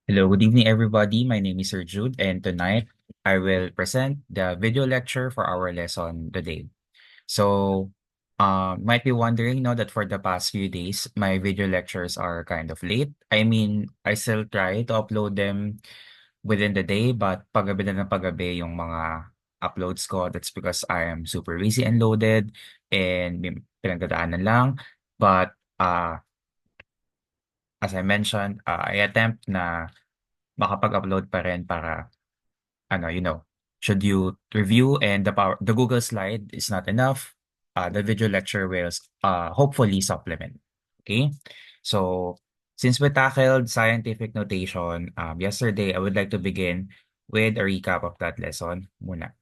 Hello, good evening, everybody. My name is Sir Jude, and tonight I will present the video lecture for our lesson today. So, might be wondering, that for the past few days, my video lectures are kind of late. I mean, I still try to upload them within the day, but paggabi na ng paggabi yung mga uploads ko. That's because I am super busy and loaded and may pinagdadaanan lang. But, as I mentioned, I attempt na makapag-upload pa rin para should you review and the Google slide is not enough, the video lecture will hopefully supplement. Okay? So since we tackled scientific notation yesterday, I would like to begin with a recap of that lesson muna.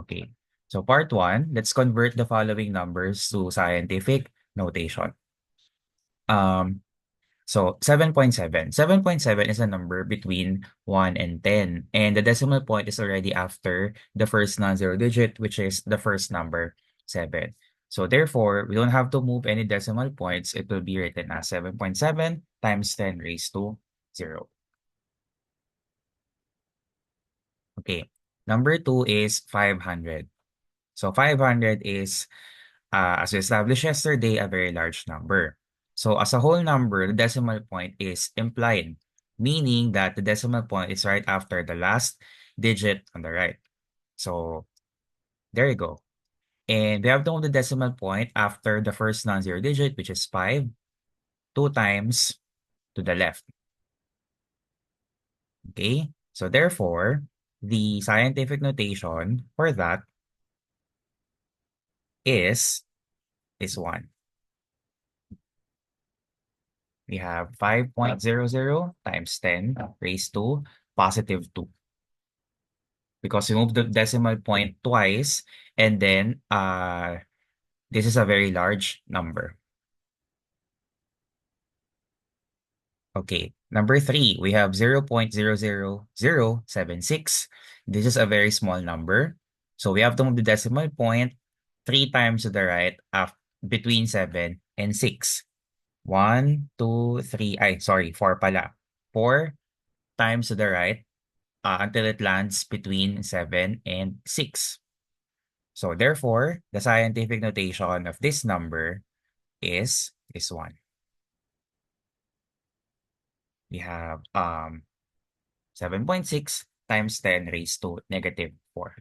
Okay. So part one, let's convert the following numbers to scientific notation. Um, So 7.7. 7.7 is a number between 1 and 10. And the decimal point is already after the first non-zero digit, which is the first number, 7. So therefore, we don't have to move any decimal points. It will be written as 7.7 times 10 raised to 0. Okay. Number 2 is 500. So 500 is, as we established yesterday, a very large number. So as a whole number, the decimal point is implied, meaning that the decimal point is right after the last digit on the right. So there you go. And we have to move the decimal point after the first non-zero digit, which is 5, 2 times to the left. Okay? So therefore, the scientific notation for that is 1. We have 5.00 times 10 raised to positive 2 because we moved the decimal point twice, and then this is a very large number. Okay, number 3, we have 0.00076. This is a very small number. So we have to move the decimal point 3 times to the right between 7 and 6. 1, 2, 3, 4 pala. 4 times to the right until it lands between 7 and 6. So therefore, the scientific notation of this number is 1. We have 7.6 times 10 raised to negative 4.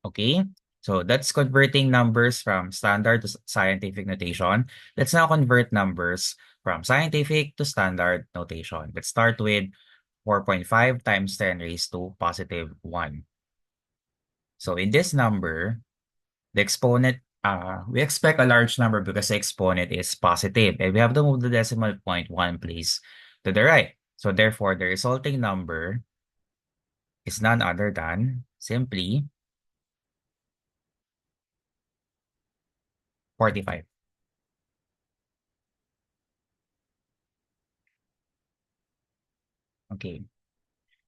Okay, so that's converting numbers from standard to scientific notation. Let's now convert numbers from scientific to standard notation. Let's start with 4.5 times 10 raised to positive 1. So in this number, the exponent, we expect a large number because the exponent is positive, and we have to move the decimal point 1 place to the right. So therefore, the resulting number is none other than simply 45. Okay.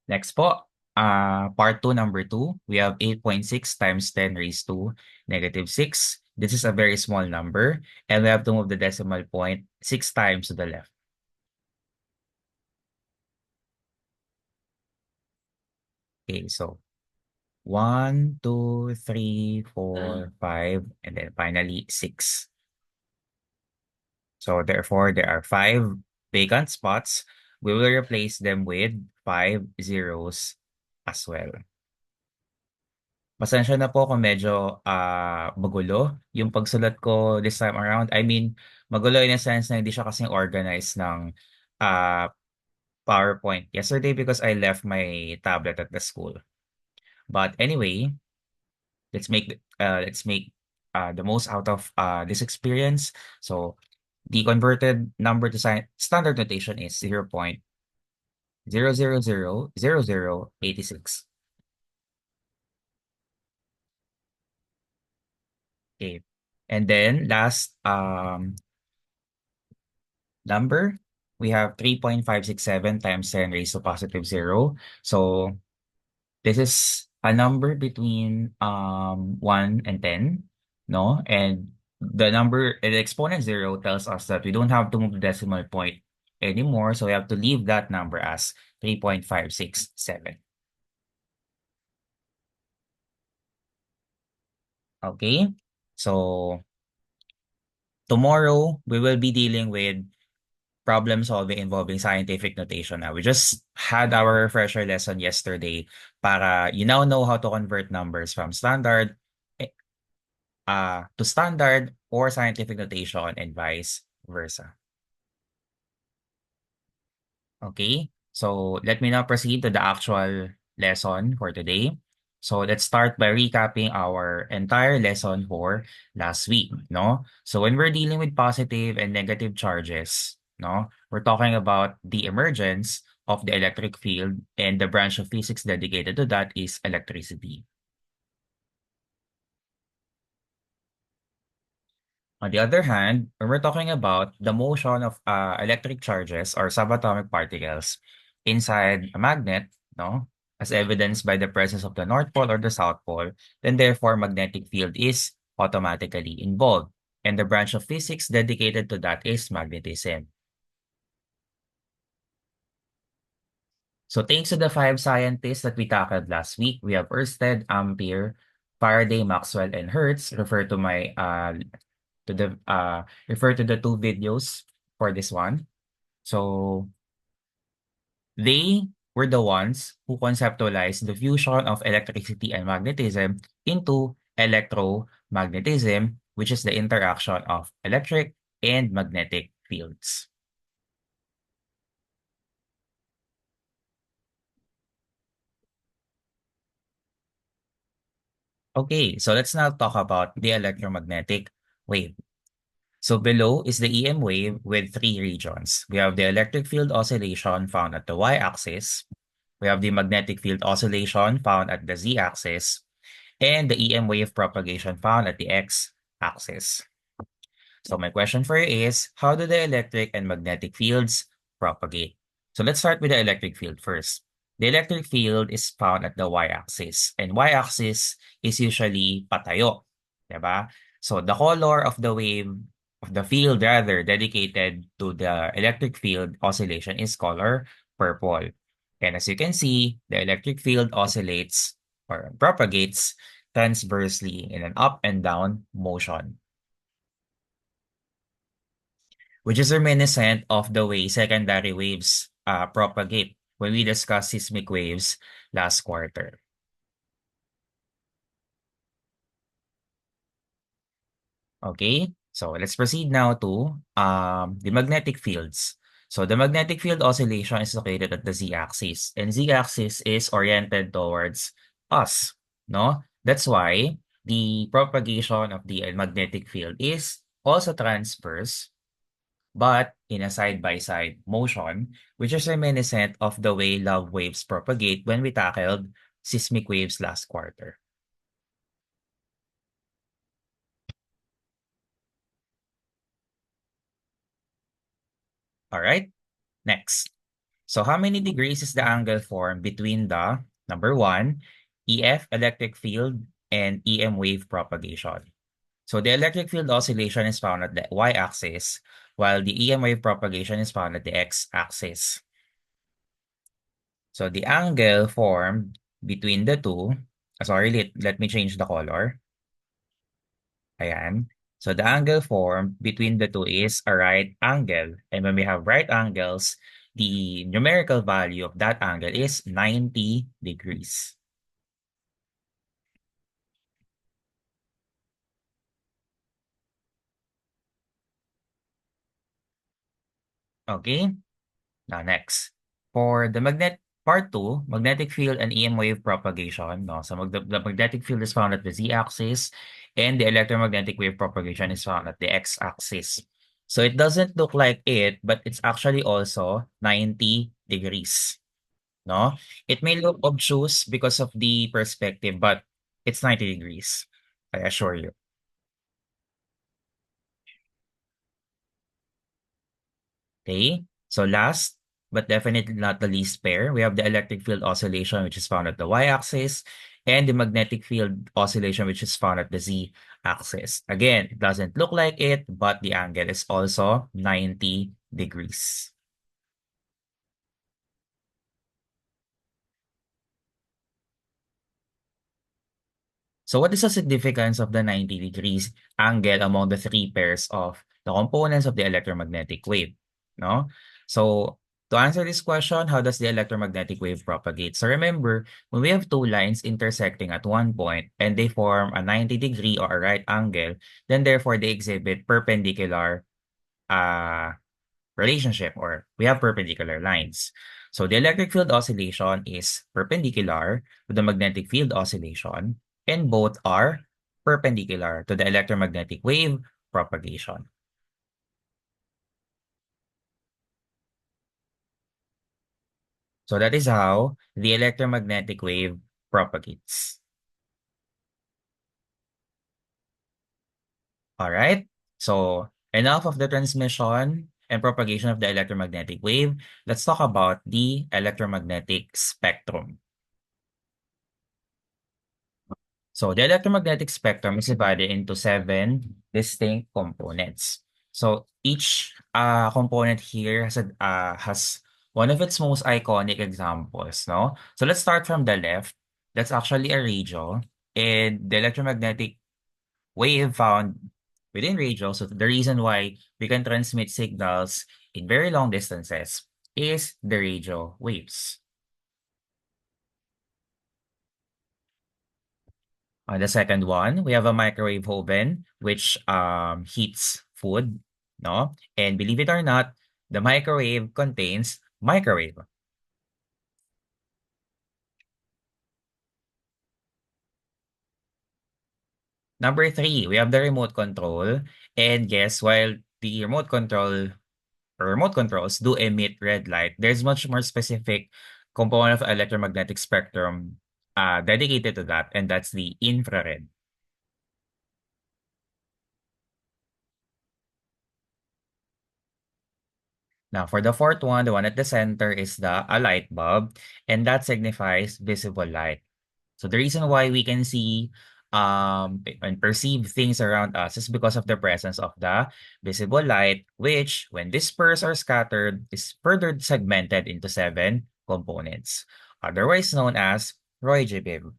Next po, part 2, number 2, we have 8.6 times 10 raised to negative 6. This is a very small number, and we have to move the decimal point 6 times to the left. Okay, so 1, 2, 3, 4, 5, and then finally 6. So therefore, there are 5 vacant spots. We will replace them with 5 zeros as well. Pasensya na po kung medyo magulo yung pagsulat ko this time around. I mean, magulo in a sense na hindi siya kasing organized ng uh, PowerPoint yesterday because I left my tablet at the school. But anyway, let's make the most out of this experience. So the converted number to standard notation is 0.0000086. Okay. And then last number, we have 3.567 times 10 raised to positive 0. So this is a number between 1 and 10, no? And the exponent 0 tells us that we don't have to move the decimal point anymore, so we have to leave that number as 3.567. Okay? So tomorrow we will be dealing with problem solving involving scientific notation. Now, we just had our refresher lesson yesterday para you now know how to convert numbers from standard eh, to standard or scientific notation and vice versa. Okay, so let me now proceed to the actual lesson for today. So let's start by recapping our entire lesson for last week, no? So when we're dealing with positive and negative charges, no, we're talking about the emergence of the electric field, and the branch of physics dedicated to that is electricity. On the other hand, when we're talking about the motion of electric charges or subatomic particles inside a magnet, no, as evidenced by the presence of the North Pole or the South Pole, then therefore magnetic field is automatically involved. And the branch of physics dedicated to that is magnetism. So thanks to the five scientists that we tackled last week, we have Ørsted, Ampere, Faraday, Maxwell, and Hertz. Refer to the two videos for this one. So they were the ones who conceptualized the fusion of electricity and magnetism into electromagnetism, which is the interaction of electric and magnetic fields. Okay, so let's now talk about the electromagnetic wave. So below is the EM wave with three regions. We have the electric field oscillation found at the y-axis. We have the magnetic field oscillation found at the z-axis, and the EM wave propagation found at the x-axis. So my question for you is, how do the electric and magnetic fields propagate? So let's start with the electric field first. The electric field is found at the y-axis, and y-axis is usually patayo, diba? So the color of the wave, of the field rather, dedicated to the electric field oscillation is color purple. And as you can see, the electric field oscillates or propagates transversely in an up and down motion, which is reminiscent of the way secondary waves propagate when we discussed seismic waves last quarter. Okay, so let's proceed now to the magnetic fields. So the magnetic field oscillation is located at the z-axis, and z-axis is oriented towards us, no? That's why the propagation of the magnetic field is also transverse but in a side-by-side motion, which is reminiscent of the way love waves propagate when we tackled seismic waves last quarter. All right, next. So how many degrees is the angle formed between the, number one, EF electric field and EM wave propagation? So the electric field oscillation is found at the y-axis, while the EM wave propagation is found at the x-axis. So the angle formed between the two, sorry, let me change the color. Ayan. So the angle formed between the two is a right angle. And when we have right angles, the numerical value of that angle is 90 degrees. Okay? Now next. For the part 2, magnetic field and EM wave propagation. No? So the magnetic field is found at the z-axis and the electromagnetic wave propagation is found at the x-axis. So it doesn't look like it, but it's actually also 90 degrees. No? It may look obtuse because of the perspective, but it's 90 degrees. I assure you. Okay? So last, but definitely not the least pair, we have the electric field oscillation, which is found at the y-axis, and the magnetic field oscillation, which is found at the z-axis. Again, it doesn't look like it, but the angle is also 90 degrees. So what is the significance of the 90 degrees angle among the three pairs of the components of the electromagnetic wave? No? So to answer this question, how does the electromagnetic wave propagate? So remember, when we have two lines intersecting at one point and they form a 90-degree or a right angle, then therefore they exhibit perpendicular uh, relationship, or we have perpendicular lines. So the electric field oscillation is perpendicular to the magnetic field oscillation, and both are perpendicular to the electromagnetic wave propagation. So that is how the electromagnetic wave propagates. All right. So enough of the transmission and propagation of the electromagnetic wave. Let's talk about the electromagnetic spectrum. So the electromagnetic spectrum is divided into seven distinct components. So each component here has one of its most iconic examples, no? So let's start from the left. That's actually a radio, and the electromagnetic wave found within radio. So the reason why we can transmit signals in very long distances is the radio waves. On the second one, we have a microwave oven, which heats food, no? And believe it or not, the microwave contains microwave. Number three, we have the remote control. And yes, while the remote control or remote controls do emit red light, there's much more specific component of electromagnetic spectrum dedicated to that, and that's the infrared. Now, for the fourth one, the one at the center is a light bulb, and that signifies visible light. So the reason why we can see and perceive things around us is because of the presence of the visible light, which, when dispersed or scattered, is further segmented into seven components, otherwise known as Roy J. Biv.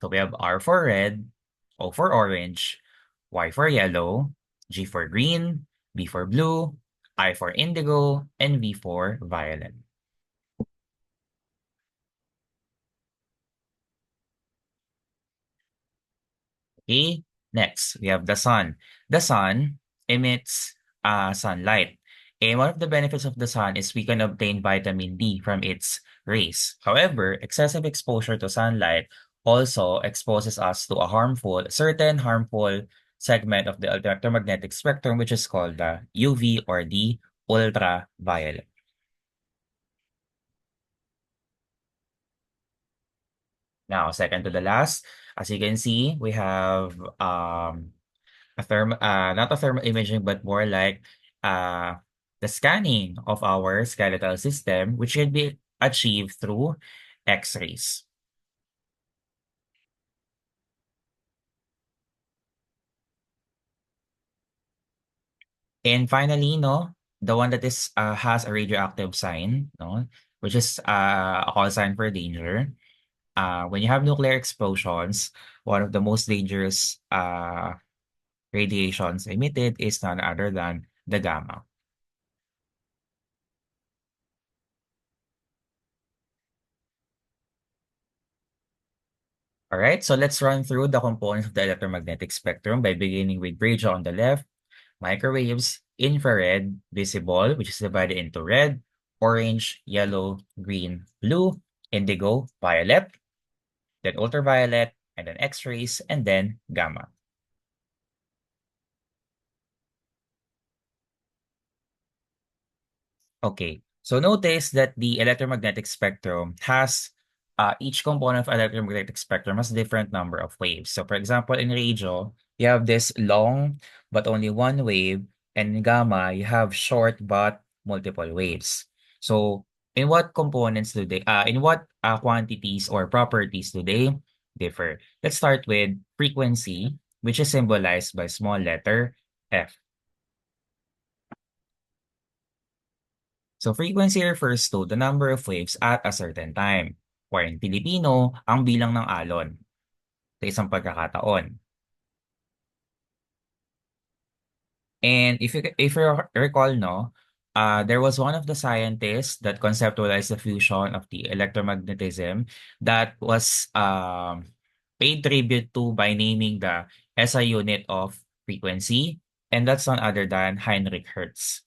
So we have R for red, O for orange, Y for yellow, G for green, B for blue, I for indigo, and V for violet. Okay, next we have the sun. The sun emits sunlight. And one of the benefits of the sun is we can obtain vitamin D from its rays. However, excessive exposure to sunlight also exposes us to a certain harmful segment of the electromagnetic spectrum, which is called the UV, or the ultraviolet. Now, second to the last, as you can see, we have not a thermal imaging, but more like uh, the scanning of our skeletal system, which can be achieved through X-rays. And finally, no, the one that is has a radioactive sign, no, which is a call sign for danger. When you have nuclear explosions, one of the most dangerous radiations emitted is none other than the gamma. All right, so let's run through the components of the electromagnetic spectrum by beginning with radio on the left, microwaves, infrared, visible, which is divided into red, orange, yellow, green, blue, indigo, violet, then ultraviolet, and then X-rays, and then gamma. Okay, so notice that the electromagnetic spectrum has each component of electromagnetic spectrum has different number of waves. So for example, in radio, you have this long but only one wave, and in gamma, you have short but multiple waves. So in what components do they, in what quantities or properties do they differ. Let's start with frequency, which is symbolized by small letter f. So frequency refers to the number of waves at a certain time, or in Filipino, ang bilang ng alon sa isang pagkakataon. And if you recall, no, there was one of the scientists that conceptualized the fusion of the electromagnetism that was paid tribute to by naming the SI unit of frequency, and that's none other than Heinrich Hertz.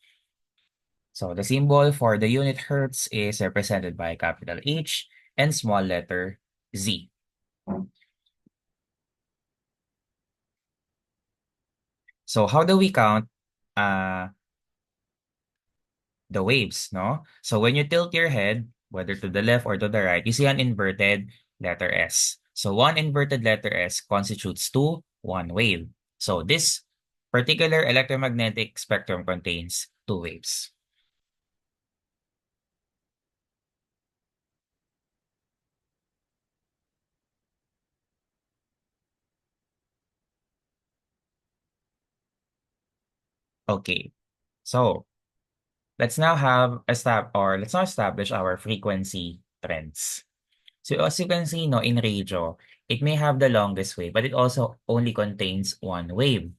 So the symbol for the unit Hertz is represented by capital H and small letter Z. So how do we count uh, the waves, no? So when you tilt your head, whether to the left or to the right, you see an inverted letter S. So one inverted letter S constitutes to one wave. So this particular electromagnetic spectrum contains two waves. Okay. So let's now establish our frequency trends. So as you can see, no, in radio, it may have the longest wave, but it also only contains one wave.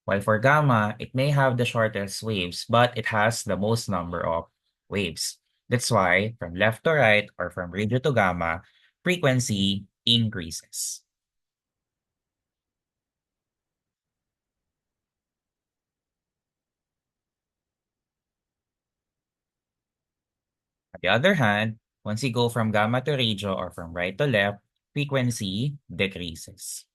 While for gamma, it may have the shortest waves, but it has the most number of waves. That's why from left to right or from radio to gamma, frequency increases. On the other hand, once you go from gamma to radio or from right to left, frequency decreases.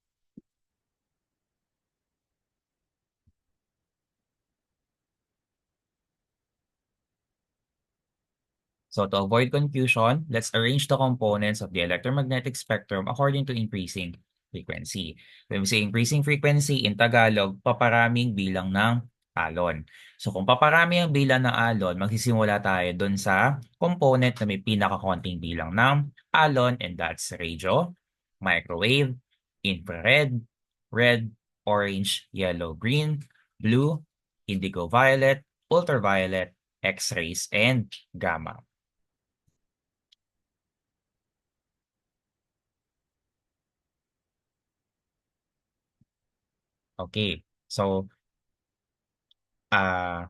So to avoid confusion, let's arrange the components of the electromagnetic spectrum according to increasing frequency. When we say increasing frequency, in Tagalog, paparaming bilang ng alon. So kung paparami ang bilang ng alon, magsisimula tayo dun sa component na may pinakakonting bilang ng alon, and that's radio, microwave, infrared, red, orange, yellow, green, blue, indigo violet, ultraviolet, X-rays, and gamma. Okay. So, ah,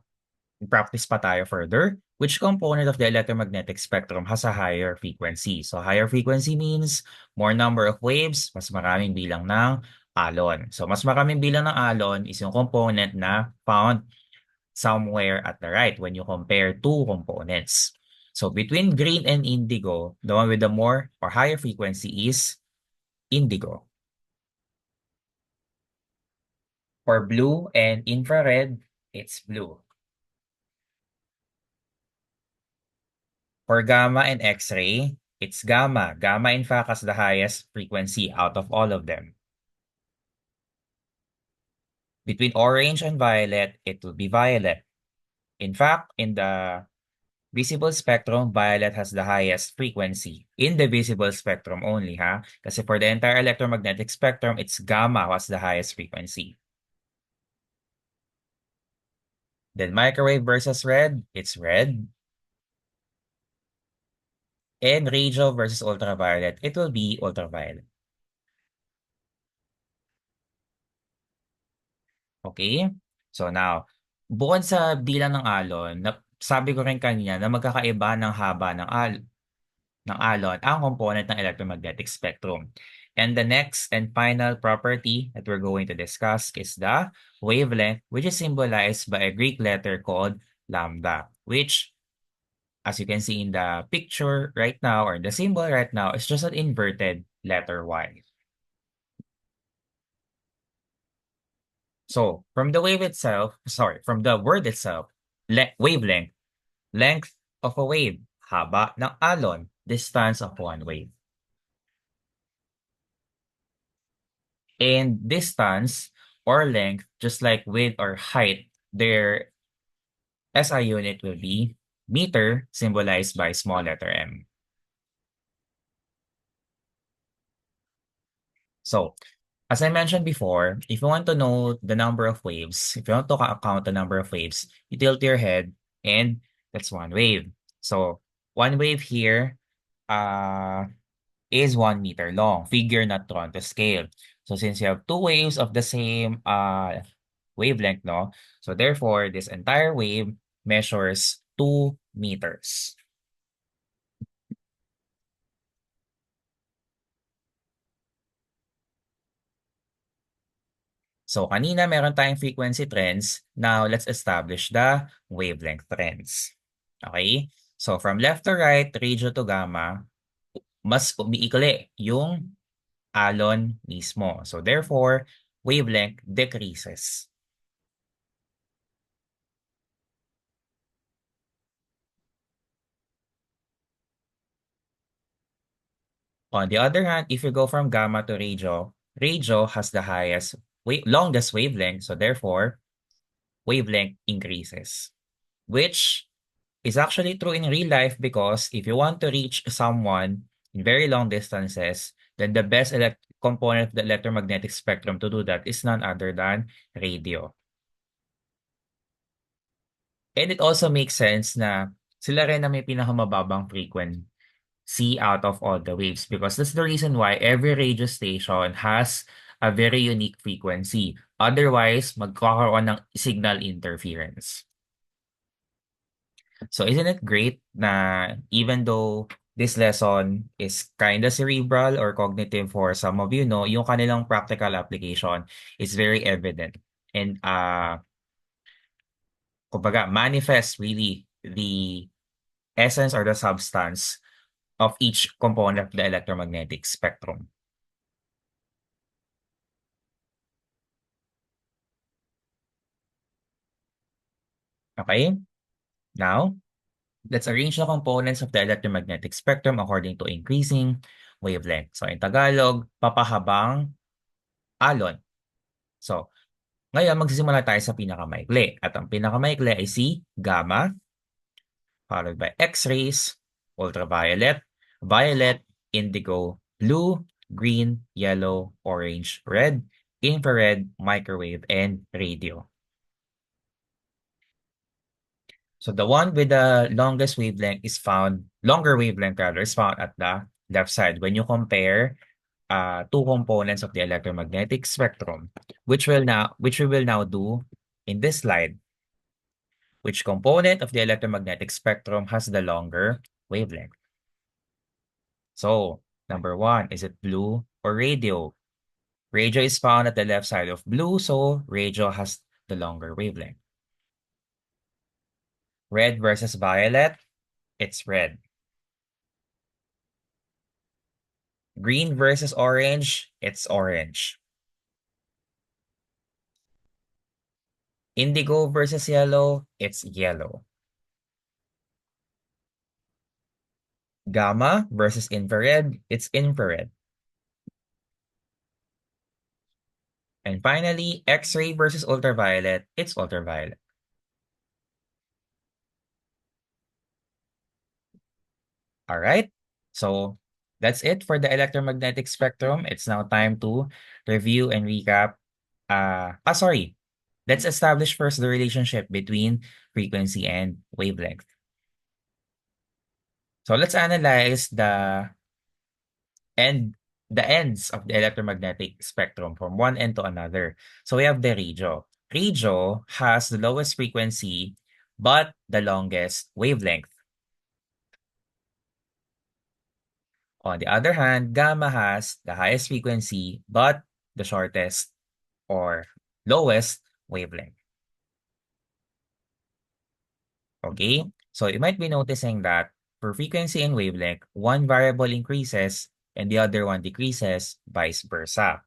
practice pa tayo further. Which component of the electromagnetic spectrum has a higher frequency? So, higher frequency means more number of waves, mas maraming bilang ng alon. So, mas maraming bilang ng alon is yung component na found somewhere at the right when you compare two components. So, between green and indigo, the one with the more or higher frequency is indigo. For blue and infrared, it's blue. For gamma and X-ray, it's gamma. Gamma, in fact, has the highest frequency out of all of them. Between orange and violet, it will be violet. In fact, in the visible spectrum, violet has the highest frequency. In the visible spectrum only, ha? Kasi for the entire electromagnetic spectrum, it's gamma who has the highest frequency. Then microwave versus red, it's red. And radio versus ultraviolet, it will be ultraviolet. Okay? So now, bukod sa bilang ng alon, sabi ko rin kanina na magkakaiba ng haba ng alon ang component ng electromagnetic spectrum. And the next and final property that we're going to discuss is the wavelength, which is symbolized by a Greek letter called lambda, which, as you can see in the picture right now, or the symbol right now, is just an inverted letter Y. So, from the from the word itself, wavelength, length of a wave, haba ng alon, distance of one wave. And distance or length, just like width or height, their SI unit will be meter, symbolized by small letter m. So, as I mentioned before, if you want to know the number of waves, if you want to count the number of waves, you tilt your head and that's one wave. So, one wave here uh, is 1 meter long. Figure not drawn to scale. So, since you have two waves of the same wavelength, no? So, therefore, this entire wave measures 2 meters. So kanina meron tayong frequency trends. Now let's establish the wavelength trends. Okay? So from left to right, radio to gamma, mas umiikli yung alon mismo. So therefore, wavelength decreases. On the other hand, if you go from gamma to radio, radio has the longest wavelength. So therefore, wavelength increases. Which is actually true in real life because if you want to reach someone in very long distances, then the best component of the electromagnetic spectrum to do that is none other than radio. And it also makes sense na sila rin na may pinakamababang frequency out of all the waves because that's the reason why every radio station has a very unique frequency. Otherwise, magkakaroon ng signal interference. So isn't it great na even though this lesson is kind of cerebral or cognitive for some of you, no, yung kanilang practical application is very evident and kumbaga manifest really the essence or the substance of each component of the electromagnetic spectrum. Okay? Now, let's arrange the components of the electromagnetic spectrum according to increasing wavelength. So in Tagalog, papahabang alon. So ngayon, magsisimula tayo sa pinakamaikli. At ang pinakamaikli ay si gamma, followed by X-rays, ultraviolet, violet, indigo, blue, green, yellow, orange, red, infrared, microwave, and radio. So the one with the longer wavelength rather, is found at the left side when you compare two components of the electromagnetic spectrum, which we will now do in this slide. Which component of the electromagnetic spectrum has the longer wavelength? So, number one, is it blue or radio? Radio is found at the left side of blue, so radio has the longer wavelength. Red versus violet, it's red. Green versus orange, it's orange. Indigo versus yellow, it's yellow. Gamma versus infrared, it's infrared. And finally, X-ray versus ultraviolet, it's ultraviolet. All right. So that's it for the electromagnetic spectrum. It's now time to review and recap. Sorry. Let's establish first the relationship between frequency and wavelength. So let's analyze end the ends of the electromagnetic spectrum from one end to another. So we have the radio. Radio has the lowest frequency but the longest wavelength. On the other hand, gamma has the highest frequency but the shortest or lowest wavelength. Okay? So you might be noticing that for frequency and wavelength, one variable increases and the other one decreases, vice versa.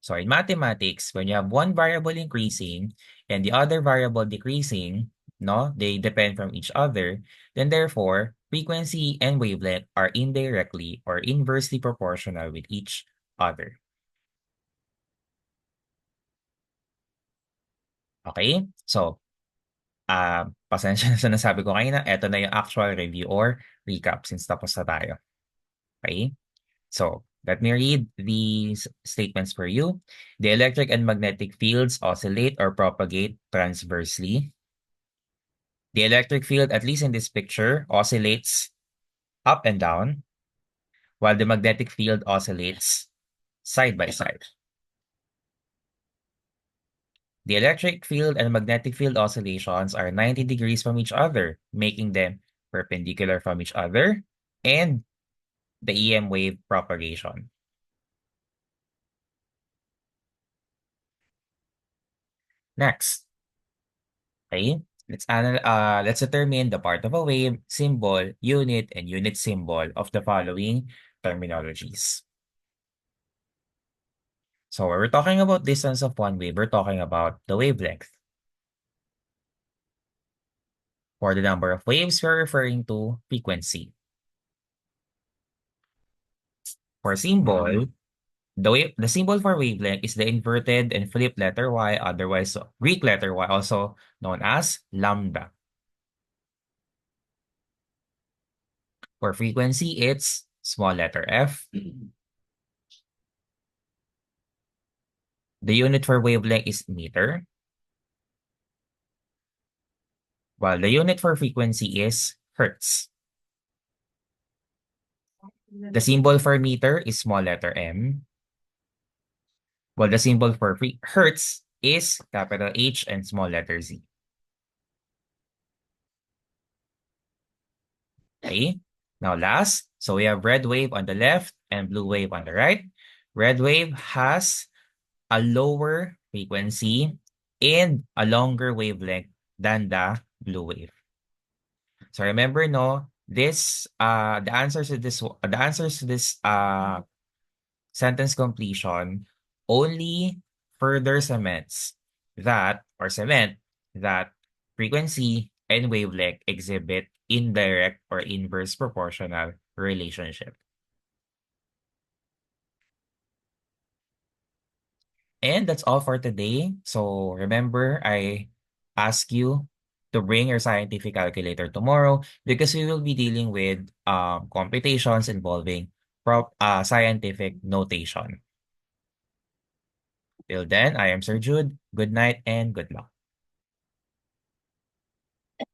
So in mathematics, when you have one variable increasing and the other variable decreasing, no, they depend from each other, then therefore, frequency and wavelength are indirectly or inversely proportional with each other. Okay? So, pasensya na sa nasabi ko kanina, eto na yung actual review or recap since tapos na tayo. Okay? So, Let me read these statements for you. The electric and magnetic fields oscillate or propagate transversely. The electric field, at least in this picture, oscillates up and down, while the magnetic field oscillates side by side. The electric field and magnetic field oscillations are 90 degrees from each other, making them perpendicular from each other, and the EM wave propagation. Next, okay, let's determine the part of a wave, symbol, unit, and unit symbol of the following terminologies. So when we're talking about distance of one wave, we're talking about the wavelength. For the number of waves, we're referring to frequency. For symbol, the symbol for wavelength is the inverted and flipped letter Y, otherwise Greek letter Y, also known as lambda. For frequency, it's small letter f. The unit for wavelength is meter, while the unit for frequency is hertz. The symbol for meter is small letter m, while the symbol for hertz is capital H and small letter Z. Okay, now last, so we have red wave on the left and blue wave on the right. Red wave has a lower frequency and a longer wavelength than the blue wave. So remember, no, the answers to this sentence completion only further cement that frequency and wavelength exhibit indirect or inverse proportional relationship. And that's all for today. So remember, I ask you to bring your scientific calculator tomorrow because we will be dealing with computations involving scientific notation. Till then, I am Sir Jude. Good night and good luck.